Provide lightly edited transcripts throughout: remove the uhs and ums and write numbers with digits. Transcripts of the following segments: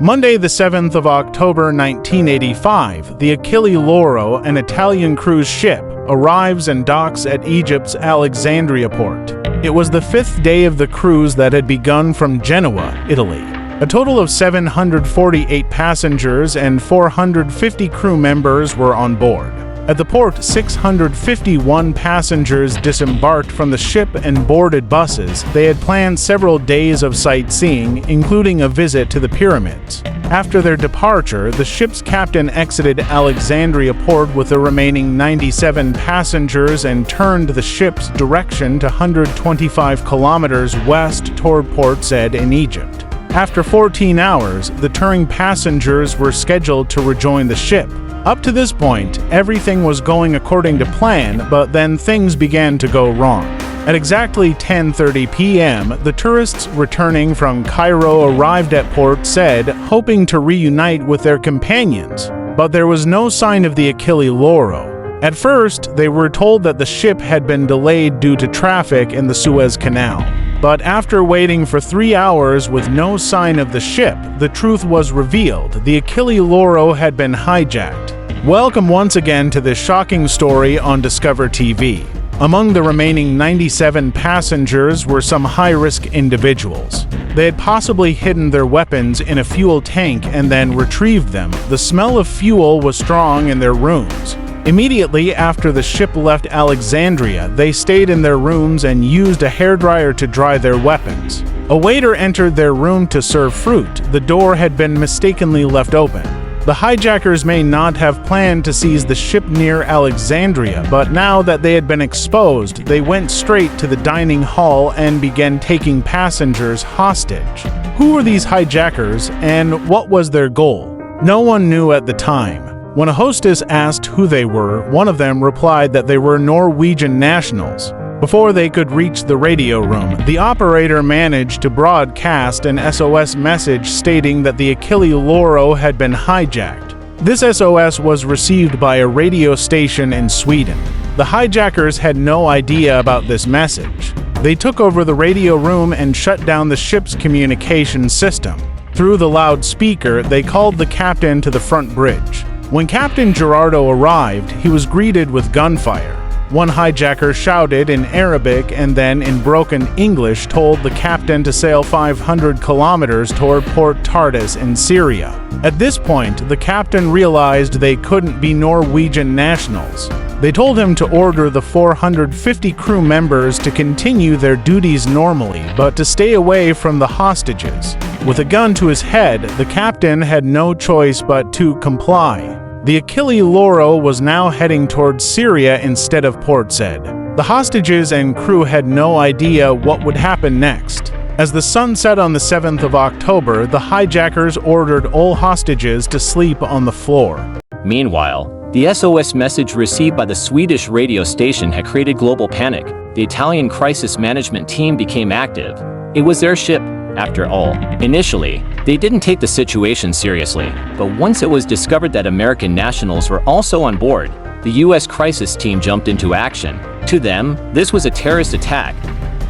Monday, the 7th of October 1985, the Achille Lauro, an Italian cruise ship, arrives and docks at Egypt's Alexandria port. It was the fifth day of the cruise that had begun from Genoa, Italy. A total of 748 passengers and 450 crew members were on board. At the port, 651 passengers disembarked from the ship and boarded buses. They had planned several days of sightseeing, including a visit to the pyramids. After their departure, the ship's captain exited Alexandria port with the remaining 97 passengers and turned the ship's direction to 125 kilometers west toward Port Said in Egypt. After 14 hours, the touring passengers were scheduled to rejoin the ship. Up to this point, everything was going according to plan, but then things began to go wrong. At exactly 10:30 p.m., the tourists returning from Cairo arrived at Port Said, hoping to reunite with their companions, but there was no sign of the Achille Lauro. At first, they were told that the ship had been delayed due to traffic in the Suez Canal. But after waiting for 3 hours with no sign of the ship, the truth was revealed. The Achille Lauro had been hijacked. Welcome once again to this shocking story on Discover TV. Among the remaining 97 passengers were some high-risk individuals. They had possibly hidden their weapons in a fuel tank and then retrieved them. The smell of fuel was strong in their rooms. Immediately after the ship left Alexandria, they stayed in their rooms and used a hairdryer to dry their weapons. A waiter entered their room to serve fruit. The door had been mistakenly left open. The hijackers may not have planned to seize the ship near Alexandria, but now that they had been exposed, they went straight to the dining hall and began taking passengers hostage. Who were these hijackers, and what was their goal? No one knew at the time. When a hostess asked who they were, one of them replied that they were Norwegian nationals. Before they could reach the radio room, the operator managed to broadcast an SOS message stating that the Achille Lauro had been hijacked. This SOS was received by a radio station in Sweden. The hijackers had no idea about this message. They took over the radio room and shut down the ship's communication system. Through the loudspeaker, they called the captain to the front bridge. When Captain Gerardo arrived, he was greeted with gunfire. One hijacker shouted in Arabic and then in broken English told the captain to sail 500 kilometers toward Port Tartus in Syria. At this point, the captain realized they couldn't be Norwegian nationals. They told him to order the 450 crew members to continue their duties normally, but to stay away from the hostages. With a gun to his head, the captain had no choice but to comply. The Achille Lauro was now heading towards Syria instead of Port Said. The hostages and crew had no idea what would happen next. As the sun set on the 7th of October, the hijackers ordered all hostages to sleep on the floor. Meanwhile, the SOS message received by the Swedish radio station had created global panic. The Italian crisis management team became active. It was their ship, after all. Initially, they didn't take the situation seriously, but once it was discovered that American nationals were also on board, the U.S. crisis team jumped into action. To them, this was a terrorist attack,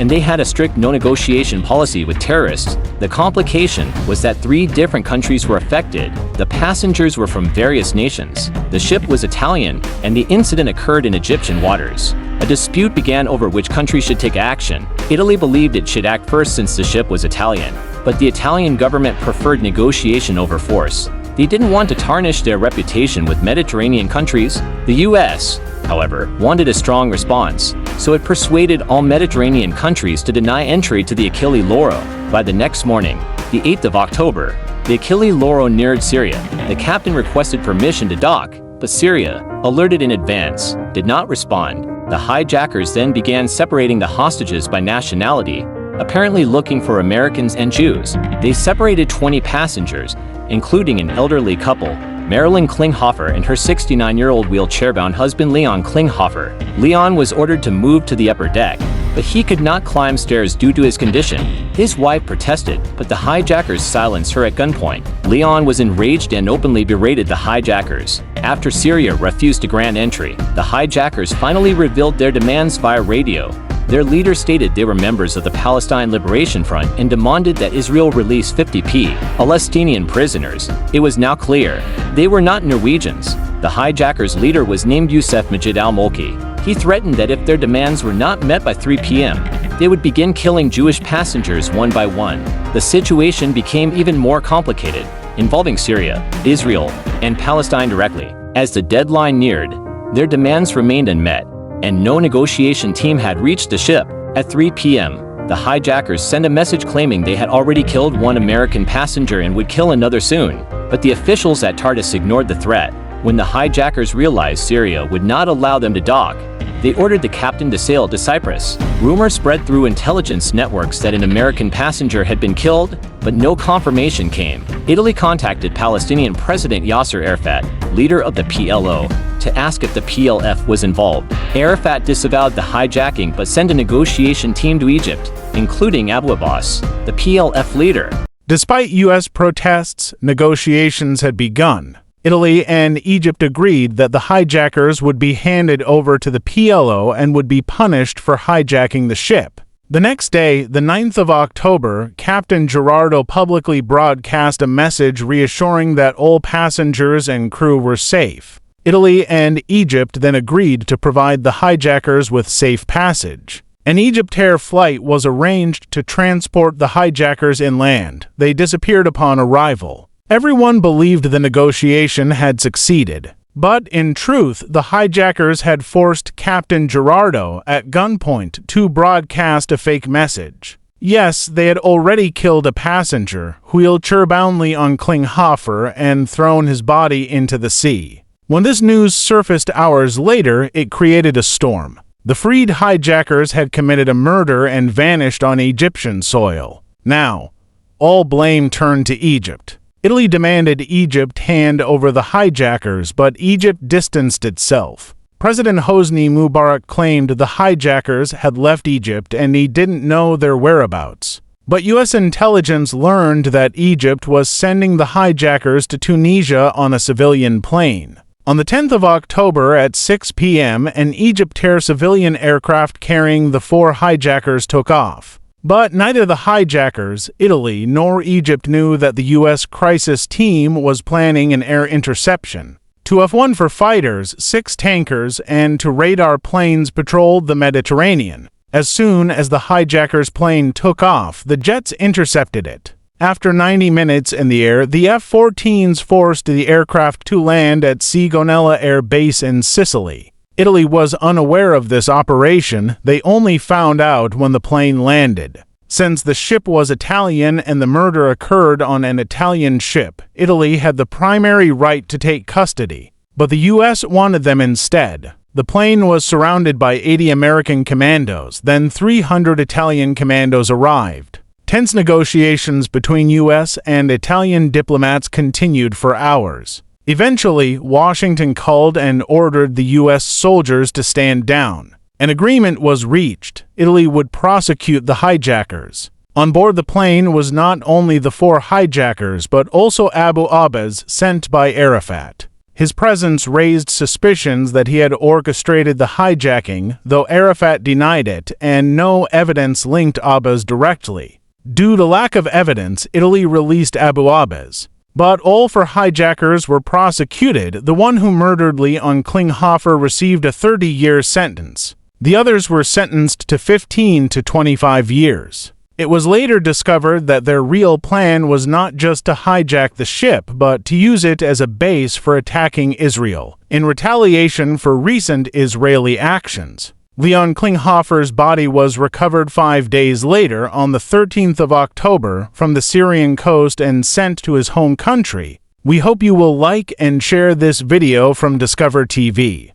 and they had a strict no-negotiation policy with terrorists. The complication was that 3 different countries were affected. The passengers were from various nations. The ship was Italian, and the incident occurred in Egyptian waters. A dispute began over which country should take action. Italy believed it should act first since the ship was Italian, but the Italian government preferred negotiation over force. They didn't want to tarnish their reputation with Mediterranean countries. The U.S., however, wanted a strong response, so it persuaded all Mediterranean countries to deny entry to the Achille Lauro. By the next morning, the 8th of October, the Achille Lauro neared Syria. The captain requested permission to dock, but Syria, alerted in advance, did not respond. The hijackers then began separating the hostages by nationality, apparently looking for Americans and Jews. They separated 20 passengers, including an elderly couple, Marilyn Klinghoffer and her 69-year-old wheelchair-bound husband Leon Klinghoffer. Leon was ordered to move to the upper deck, but he could not climb stairs due to his condition. His wife protested, but the hijackers silenced her at gunpoint. Leon was enraged and openly berated the hijackers. After Syria refused to grant entry, the hijackers finally revealed their demands via radio. Their leader stated they were members of the Palestine Liberation Front and demanded that Israel release 50 Palestinian prisoners. It was now clear they were not Norwegians. The hijackers' leader was named Youssef Majid al-Molqi. He threatened that if their demands were not met by 3 p.m., they would begin killing Jewish passengers one by one. The situation became even more complicated, involving Syria, Israel, and Palestine directly. As the deadline neared, their demands remained unmet, and no negotiation team had reached the ship. At 3 p.m., the hijackers sent a message claiming they had already killed one American passenger and would kill another soon. But the officials at TARDIS ignored the threat. When the hijackers realized Syria would not allow them to dock, they ordered the captain to sail to Cyprus. Rumors spread through intelligence networks that an American passenger had been killed, but no confirmation came. Italy contacted Palestinian President Yasser Arafat, leader of the PLO, to ask if the PLF was involved. Arafat disavowed the hijacking but sent a negotiation team to Egypt, including Abbas, the PLF leader. Despite U.S. protests, negotiations had begun. Italy and Egypt agreed that the hijackers would be handed over to the PLO and would be punished for hijacking the ship. The next day, the 9th of October, Captain Gerardo publicly broadcast a message reassuring that all passengers and crew were safe. Italy and Egypt then agreed to provide the hijackers with safe passage. An Egyptair flight was arranged to transport the hijackers inland. They disappeared upon arrival. Everyone believed the negotiation had succeeded. But in truth, the hijackers had forced Captain Gerardo at gunpoint to broadcast a fake message. Yes, they had already killed a passenger, wheeled boundly on Klinghoffer, and thrown his body into the sea. When this news surfaced hours later, it created a storm. The freed hijackers had committed a murder and vanished on Egyptian soil. Now, all blame turned to Egypt. Italy demanded Egypt hand over the hijackers, but Egypt distanced itself. President Hosni Mubarak claimed the hijackers had left Egypt and he didn't know their whereabouts. But U.S. intelligence learned that Egypt was sending the hijackers to Tunisia on a civilian plane. On the 10th of October at 6 p.m., an Egyptair civilian aircraft carrying the 4 hijackers took off. But neither the hijackers, Italy, nor Egypt knew that the U.S. crisis team was planning an air interception. 2 F-1 for fighters, 6 tankers, and 2 radar planes patrolled the Mediterranean. As soon as the hijackers' plane took off, the jets intercepted it. After 90 minutes in the air, the F-14s forced the aircraft to land at Sigonella Air Base in Sicily. Italy was unaware of this operation. They only found out when the plane landed. Since the ship was Italian and the murder occurred on an Italian ship, Italy had the primary right to take custody. But the U.S. wanted them instead. The plane was surrounded by 80 American commandos. Then 300 Italian commandos arrived. Tense negotiations between U.S. and Italian diplomats continued for hours. Eventually, Washington called and ordered the U.S. soldiers to stand down. An agreement was reached. Italy would prosecute the hijackers. On board the plane was not only the 4 hijackers but also Abbas sent by Arafat. His presence raised suspicions that he had orchestrated the hijacking, though Arafat denied it, and no evidence linked Abbas directly. Due to lack of evidence, Italy released Abbas. But all 4 hijackers were prosecuted. The one who murdered Lee on Klinghoffer received a 30-year sentence. The others were sentenced to 15 to 25 years. It was later discovered that their real plan was not just to hijack the ship, but to use it as a base for attacking Israel, in retaliation for recent Israeli actions. Leon Klinghoffer's body was recovered 5 days later, on the 13th of October, from the Syrian coast and sent to his home country. We hope you will like and share this video from Discover TV.